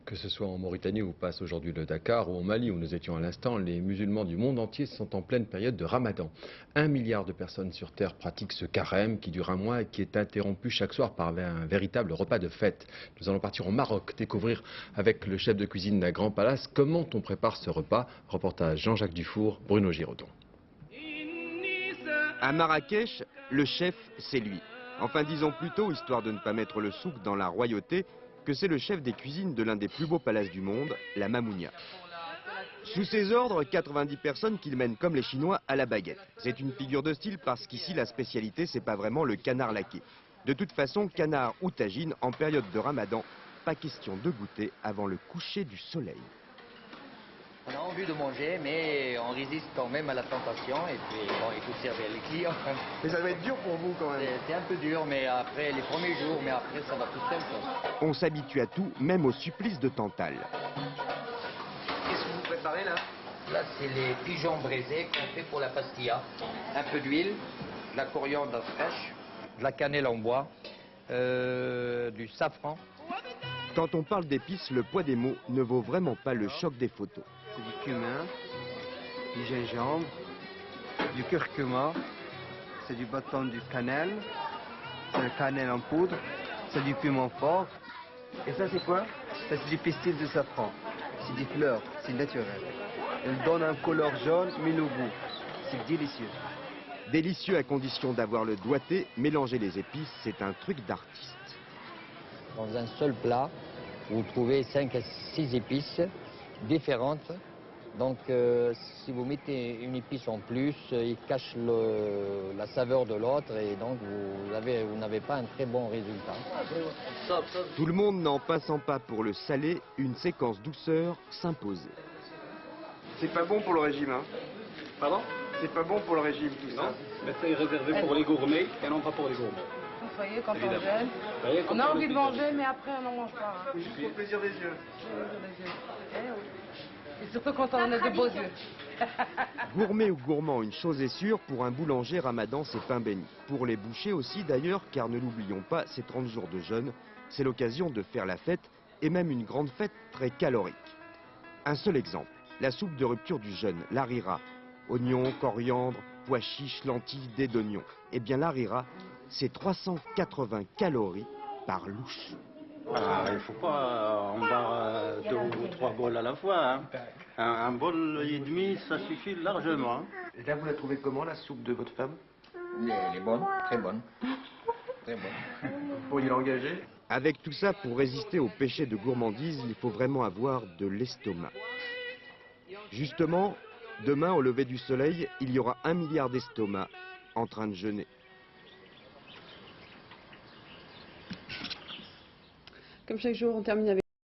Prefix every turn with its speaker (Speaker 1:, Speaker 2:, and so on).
Speaker 1: Que ce soit en Mauritanie où passe aujourd'hui le Dakar ou au Mali où nous étions à l'instant, les musulmans du monde entier sont en pleine période de Ramadan. 1 milliard de personnes sur Terre pratiquent ce carême qui dure un mois et qui est interrompu chaque soir par un véritable repas de fête. Nous allons partir au Maroc, découvrir avec le chef de cuisine d'un grand palace comment on prépare ce repas. Reportage Jean-Jacques Dufour, Bruno Giraudon.
Speaker 2: À Marrakech, le chef, c'est lui. Enfin, disons plutôt, histoire de ne pas mettre le souk dans la royauté, que c'est le chef des cuisines de l'un des plus beaux palaces du monde, la Mamounia. Sous ses ordres, 90 personnes qu'il mène comme les Chinois à la baguette. C'est une figure de style parce qu'ici, la spécialité, c'est pas vraiment le canard laqué. De toute façon, canard ou tagine, en période de Ramadan, pas question de goûter avant le coucher du soleil.
Speaker 3: On a envie de manger, mais on résiste quand même à la tentation. Et puis, bon, il faut servir les clients.
Speaker 2: Mais ça va être dur pour vous quand même.
Speaker 3: C'est un peu dur, mais après, les premiers jours, mais après, ça va tout seul, quoi.
Speaker 2: On s'habitue à tout, même au supplice de Tantale.
Speaker 3: Qu'est-ce que vous préparez là? Là, c'est les pigeons braisés qu'on fait pour la pastilla. Un peu d'huile, de la coriandre fraîche, de la cannelle en bois, du safran.
Speaker 2: Quand on parle d'épices, le poids des mots ne vaut vraiment pas le choc des photos.
Speaker 4: C'est du cumin, du gingembre, du curcuma, c'est du bâton de cannelle, c'est le cannelle en poudre, c'est du piment fort. Et ça c'est quoi? Ça c'est du pistil de safran. C'est des fleurs, c'est naturel. Elle donne un couleur jaune mais le goût. C'est délicieux.
Speaker 2: Délicieux à condition d'avoir le doigté, mélanger les épices, c'est un truc d'artiste.
Speaker 3: Dans un seul plat, vous trouvez 5 à 6 épices différentes. Donc, si vous mettez une épice en plus, il cache la saveur de l'autre et donc vous n'avez pas un très bon résultat.
Speaker 2: Tout le monde n'en passant pas pour le salé, une séquence douceur s'imposait.
Speaker 4: C'est pas bon pour le régime, hein?
Speaker 5: Pardon?
Speaker 4: C'est pas bon pour le régime tout ça.
Speaker 5: Non, mais c'est réservé pour les gourmets et non pas pour les gourmands.
Speaker 6: Vous voyez, quand
Speaker 5: Évidemment.
Speaker 6: on jeûne,
Speaker 5: Voyez, quand
Speaker 6: on a
Speaker 5: on
Speaker 6: envie
Speaker 5: est
Speaker 6: de manger, mais après on n'en mange pas. Hein.
Speaker 4: C'est juste pour le plaisir des yeux.
Speaker 6: Et surtout quand on a de beaux yeux.
Speaker 2: Gourmet ou gourmand, une chose est sûre, pour un boulanger, Ramadan, c'est pain béni. Pour les bouchers aussi d'ailleurs, car ne l'oublions pas, ces 30 jours de jeûne, c'est l'occasion de faire la fête, et même une grande fête très calorique. Un seul exemple, la soupe de rupture du jeûne, l'harira. Oignons, coriandre, pois chiches, lentilles, dés d'oignons. Eh bien l'harira, c'est 380 calories par louche.
Speaker 5: Ah, il ne faut pas en boire 2 ou 3 bols à la fois. Hein. Un bol et demi, ça suffit largement. Hein.
Speaker 4: Et là vous la trouvez comment la soupe de votre femme?
Speaker 3: Elle est bonne, très bonne. Très bonne.
Speaker 4: Vous pourriez l'engager?
Speaker 2: Avec tout ça, pour résister au péché de gourmandise, il faut vraiment avoir de l'estomac. Justement, demain, au lever du soleil, il y aura 1 milliard d'estomacs en train de jeûner.
Speaker 7: Comme chaque jour, on termine avec